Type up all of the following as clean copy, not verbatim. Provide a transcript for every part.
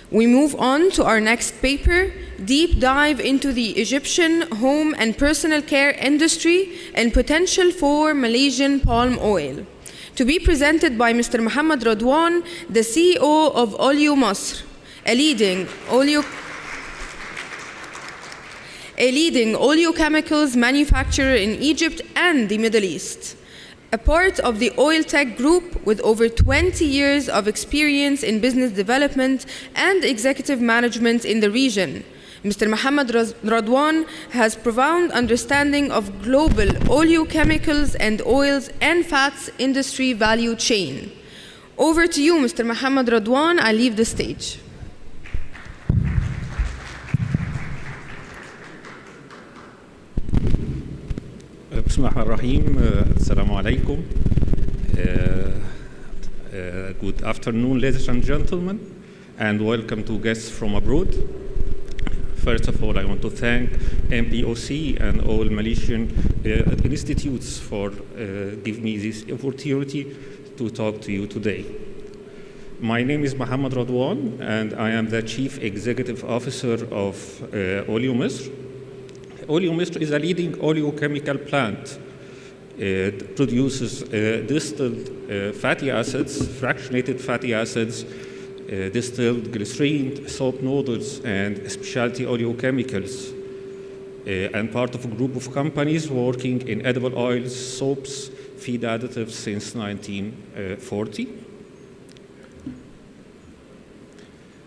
We move on to our next paper, Deep Dive into the Egyptian Home and Personal Care Industry and Potential for Malaysian Palm Oil. To be presented by Mr. Mohammed Radwan, the CEO of Oleo Masr, a leading oleochemicals manufacturer in Egypt and the Middle East. A part of the Oil Tech Group with over 20 years of experience in business development and executive management in the region. Mr. Mohammed Radwan has profound understanding of global oleochemicals and oils and fats industry value chain. Over to you, Mr. Mohammed Radwan. I leave the stage. Bismillahirrahmanirrahim. Assalamu alaikum. Good afternoon, ladies and gentlemen, and welcome to guests from abroad. First of all, I want to thank MPOC and all Malaysian institutes for giving me this opportunity to talk to you today. My name is Mohammed Radwan, and I am the Chief Executive Officer of Oleo Masr. Oleo Masr is a leading oleochemical plant. It produces distilled fatty acids, fractionated fatty acids, distilled glycerin, soap noodles, and specialty oleochemicals, and part of a group of companies working in edible oils, soaps, feed additives since 1940.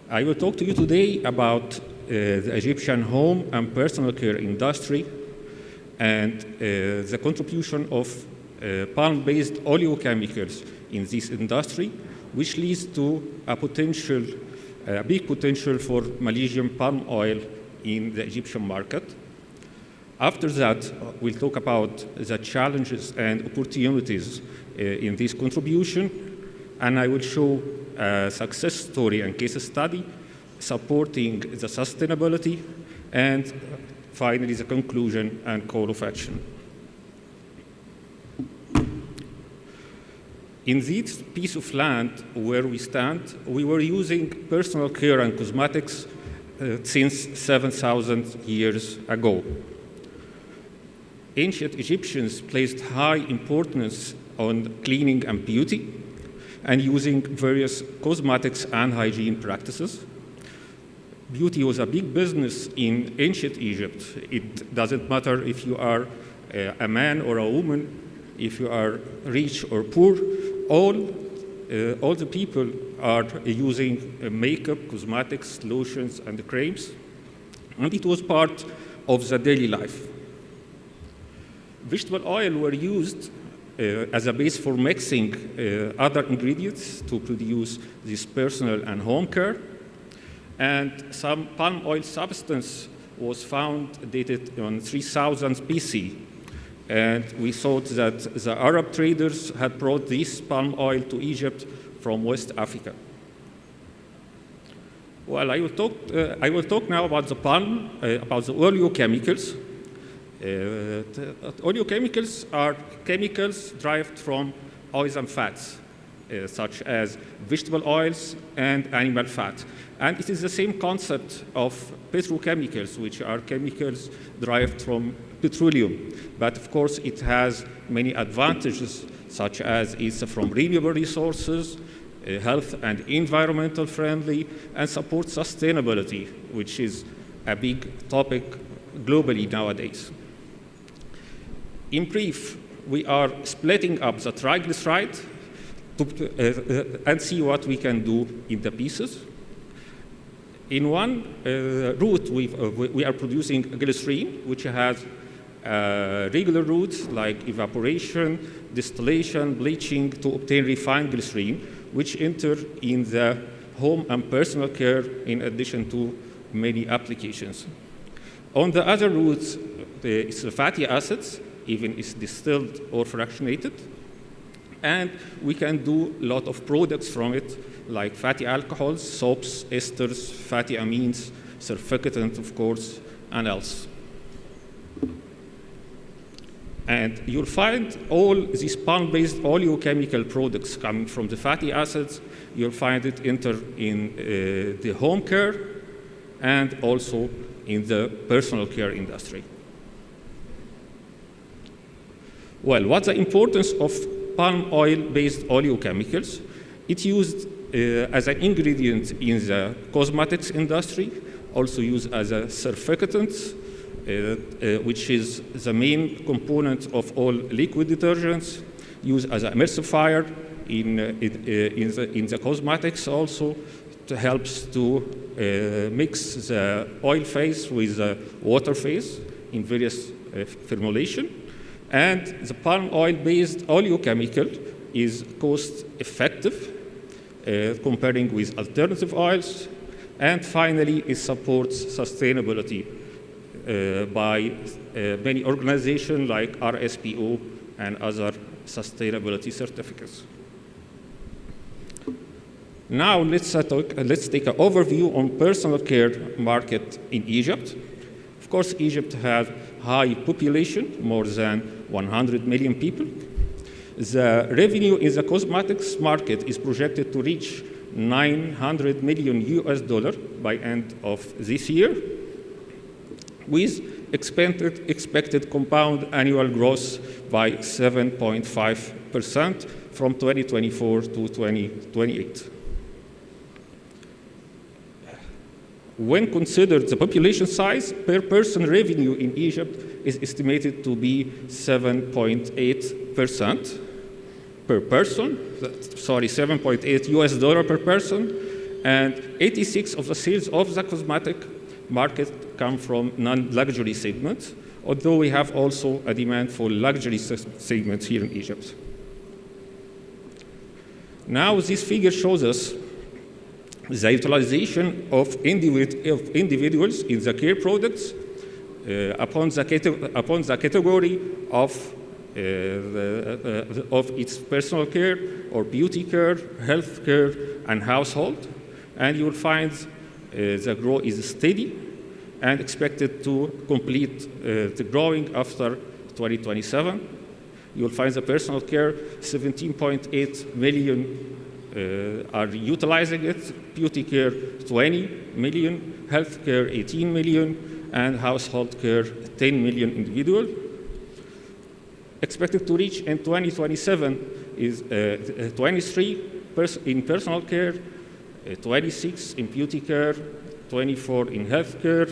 I will talk to you today about the Egyptian home and personal care industry and the contribution of palm-based oleochemicals in this industry, which leads to a big potential for Malaysian palm oil in the Egyptian market. After that, we'll talk about the challenges and opportunities in this contribution, and I will show a success story and case study supporting the sustainability, and finally the conclusion and call of action. In this piece of land where we stand, we were using personal care and cosmetics since 7,000 years ago. Ancient Egyptians placed high importance on cleaning and beauty and using various cosmetics and hygiene practices. Beauty was a big business in ancient Egypt. It doesn't matter if you are a man or a woman, if you are rich or poor, all the people are using makeup, cosmetics, lotions, and creams, and it was part of the daily life. Vegetable oil were used as a base for mixing other ingredients to produce this personal and home care. And some palm oil substance was found dated on 3000 BC. And we thought that the Arab traders had brought this palm oil to Egypt from West Africa. Well, I will talk now about the palm, about the oleochemicals. Oleochemicals are chemicals derived from oils and fats, such as vegetable oils and animal fat. And it is the same concept of petrochemicals, which are chemicals derived from petroleum. But of course, it has many advantages, such as it's from renewable resources, health and environmental friendly, and supports sustainability, which is a big topic globally nowadays. In brief, we are splitting up the triglyceride and see what we can do in the pieces. In one route, we are producing glycerin, which has regular routes like evaporation, distillation, bleaching to obtain refined glycerin, which enter in the home and personal care in addition to many applications. On the other routes, it's the fatty acids, even it's distilled or fractionated. And we can do a lot of products from it, like fatty alcohols, soaps, esters, fatty amines, surfactants, of course, and else. And you'll find all these palm-based oleochemical products coming from the fatty acids. You'll find it enter in the home care and also in the personal care industry. Well, what's the importance of palm oil-based oleochemicals? It's used as an ingredient in the cosmetics industry, also used as a surfactant, which is the main component of all liquid detergents, used as an emulsifier in the cosmetics also, to helps to mix the oil phase with the water phase in various formulation. And the palm oil-based oleochemical is cost-effective, comparing with alternative oils. And finally, it supports sustainability by many organizations like RSPO and other sustainability certificates. Now let's take an overview on personal care market in Egypt. Of course, Egypt has high population, more than 100 million people. The revenue in the cosmetics market is projected to reach $900 million by end of this year, with expected compound annual growth by 7.5% from 2024 to 2028. When considered, the population size per person revenue in Egypt is estimated to be 7.8% per person, $7.8 US per person, and 86 of the sales of the cosmetic market come from non-luxury segments, although we have also a demand for luxury segments here in Egypt. Now this figure shows us the utilization of individuals in the care products upon the category of its personal care or beauty care, health care, and household. And you will find the growth is steady and expected to complete the growing after 2027. You will find the personal care, 17.8 million are utilizing it, beauty care 20 million, health care 18 million, and household care 10 million individual. Expected to reach in 2027 is 23 in personal care, 26 in beauty care, 24 in health care,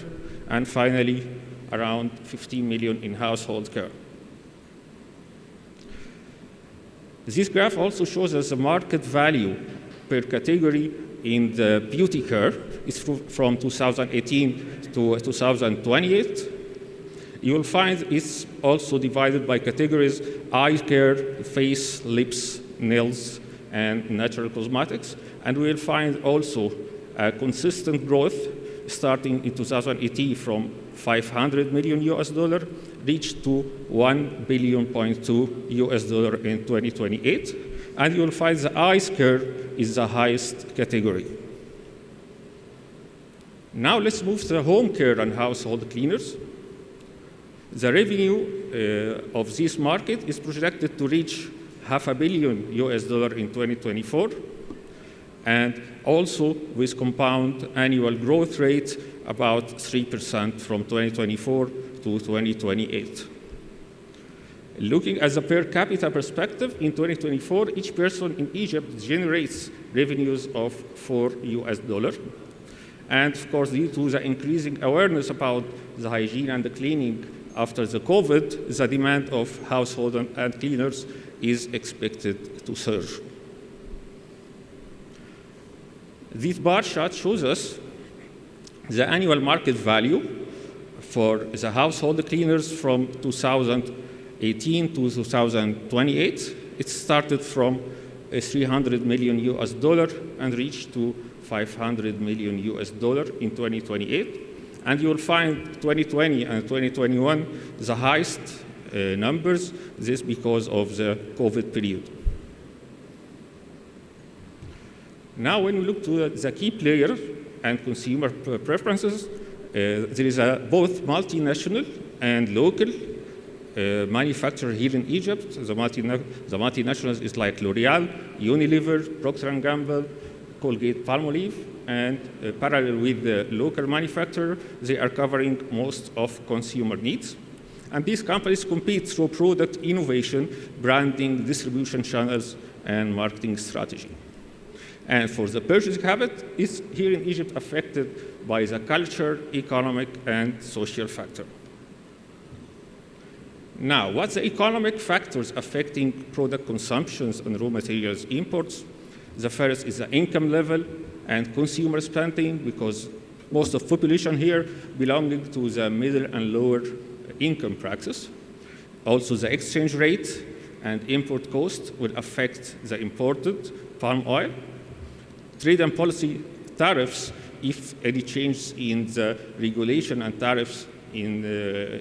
and finally around 15 million in household care. This graph also shows us the market value per category in the beauty care is from 2018 to 2028. You will find it's also divided by categories: eye care, face, lips, nails, and natural cosmetics. And we will find also a consistent growth starting in 2018 from $500 million reached to $1.2 billion in 2028. And you will find the eye care is the highest category. Now let's move to home care and household cleaners. The revenue of this market is projected to reach $500 million in 2024, and also with compound annual growth rate about 3% from 2024 to 2028. Looking at the per capita perspective, in 2024, each person in Egypt generates revenues of $4. And of course, due to the increasing awareness about the hygiene and the cleaning after the COVID, the demand of household and cleaners is expected to surge. This bar chart shows us the annual market value for the household cleaners from 2018 to 2028. It started from $300 million and reached to $500 million in 2028. And you will find 2020 and 2021 the highest numbers, this because of the COVID period. Now, when we look to the key player and consumer preferences, there is both multinational and local manufacturers here in Egypt. The multinationals is like L'Oreal, Unilever, Procter & Gamble, Colgate, Palmolive, and parallel with the local manufacturer, they are covering most of consumer needs. And these companies compete through product innovation, branding, distribution channels, and marketing strategy. And for the purchasing habit, is here in Egypt affected by the culture, economic, and social factor. Now, what's the economic factors affecting product consumptions and raw materials imports? The first is the income level and consumer spending, because most of population here belonging to the middle and lower income brackets. Also, the exchange rate and import cost will affect the imported palm oil. Trade and policy tariffs, if any change in the regulation and tariffs in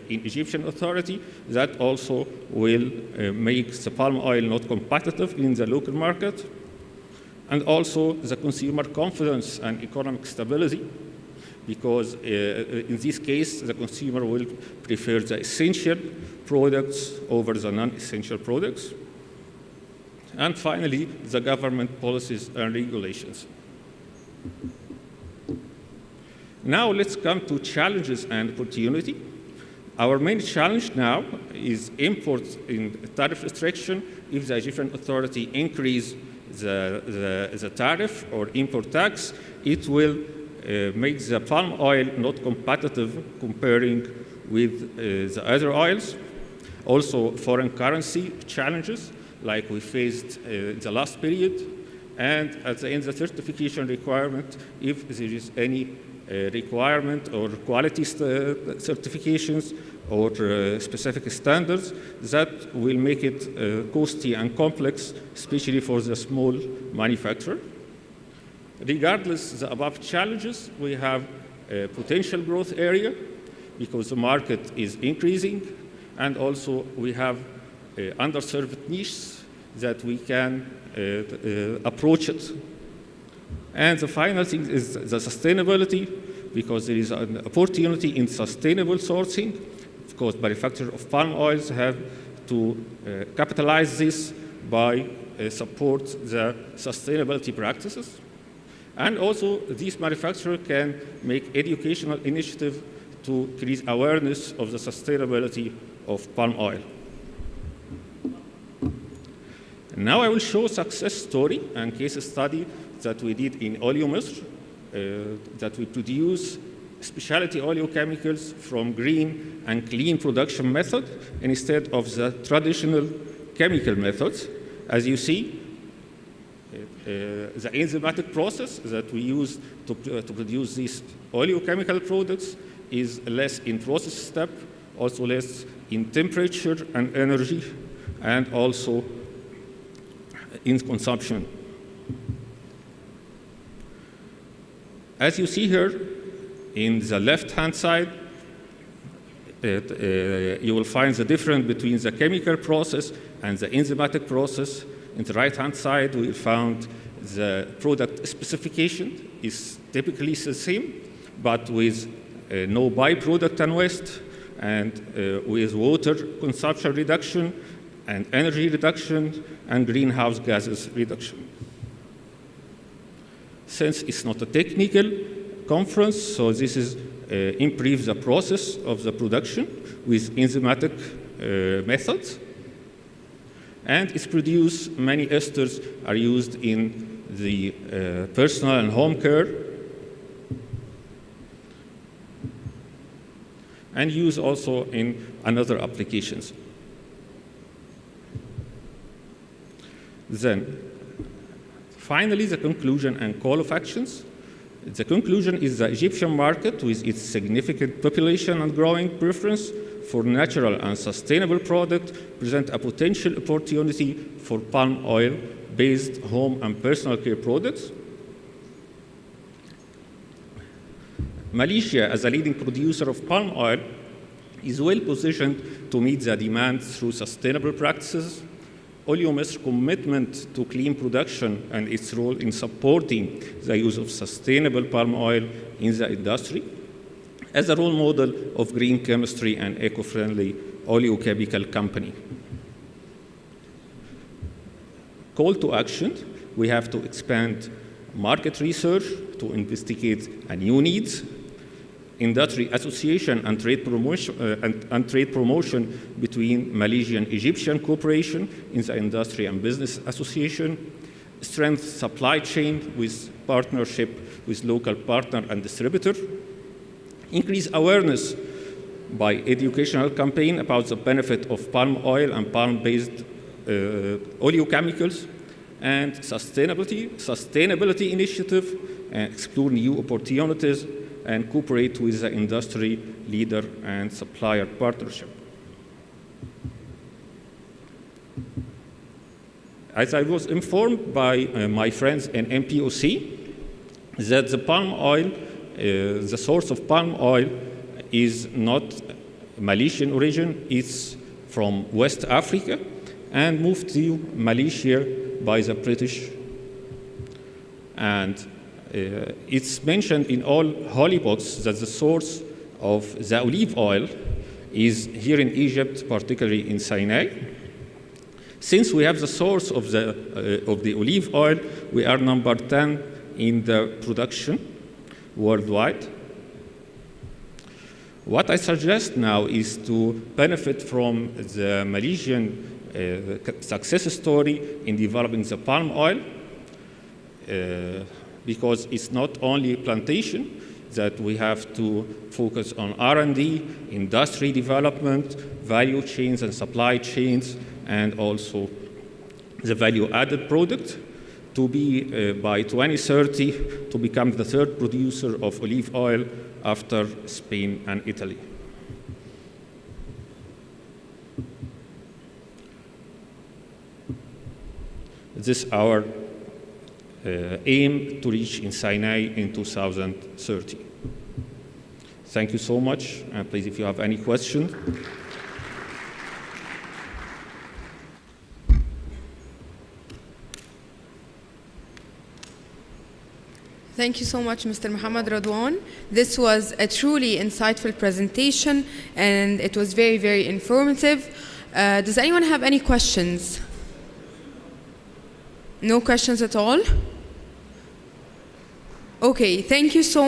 Egyptian authority, that also will make the palm oil not competitive in the local market. And also the consumer confidence and economic stability, because in this case, the consumer will prefer the essential products over the non-essential products. And finally, the government policies and regulations. Now let's come to challenges and opportunity. Our main challenge now is imports in tariff restriction. If the Egyptian authority increase the tariff or import tax, it will make the palm oil not competitive comparing with the other oils. Also, foreign currency challenges, like we faced in the last period. And at the end, the certification requirement, if there is any requirement or quality certifications or specific standards, that will make it costly and complex, especially for the small manufacturer. Regardless of the above challenges, we have a potential growth area because the market is increasing, and also we have underserved niches that we can approach it. And the final thing is the sustainability, because there is an opportunity in sustainable sourcing. Of course, manufacturers of palm oils have to capitalize this by support the sustainability practices. And also, these manufacturers can make educational initiatives to increase awareness of the sustainability of palm oil. Now I will show a success story and case study that we did in Oleomisr, that we produce specialty oleochemicals from green and clean production method instead of the traditional chemical methods. As you see, the enzymatic process that we use to produce these oleochemical products is less in process step, also less in temperature and energy, and also in consumption. As you see here, in the left-hand side, you will find the difference between the chemical process and the enzymatic process. In the right-hand side, we found the product specification is typically the same, but with no byproduct and waste, and with water consumption reduction, and energy reduction, and greenhouse gases reduction. Since it's not a technical conference, so this is improve the process of the production with enzymatic methods. And it's produced, many esters are used in the personal and home care, and used also in other applications. Then, finally, the conclusion and call of actions. The conclusion is the Egyptian market, with its significant population and growing preference for natural and sustainable products, present a potential opportunity for palm oil-based home and personal care products. Malaysia, as a leading producer of palm oil, is well positioned to meet the demand through sustainable practices. Oleomisr's commitment to clean production and its role in supporting the use of sustainable palm oil in the industry as a role model of green chemistry and eco-friendly oleochemical company. Call to action, we have to expand market research to investigate new needs, industry association and trade promotion between Malaysian Egyptian cooperation in the industry and business association, strength supply chain with partnership with local partner and distributor, increase awareness by educational campaign about the benefit of palm oil and palm-based oleochemicals, and sustainability initiative, and explore new opportunities and cooperate with the industry leader and supplier partnership. As I was informed by my friends in MPOC, that the palm oil, the source of palm oil is not Malaysian origin, it's from West Africa and moved to Malaysia by the British. And it's mentioned in all holy books that the source of the olive oil is here in Egypt, particularly in Sinai. Since we have the source of the olive oil, we are number 10 in the production worldwide. What I suggest now is to benefit from the Malaysian success story in developing the palm oil, because it's not only plantation, that we have to focus on R&D, industry development, value chains and supply chains, and also the value-added product to be, by 2030, to become the third producer of olive oil after Spain and Italy. This is our aim to reach in Sinai in 2030. Thank you so much. Please, if you have any questions. Thank you so much, Mr. Muhammad Radwan. This was a truly insightful presentation, and it was very, very informative. Does anyone have any questions? No questions at all? Okay, thank you so much.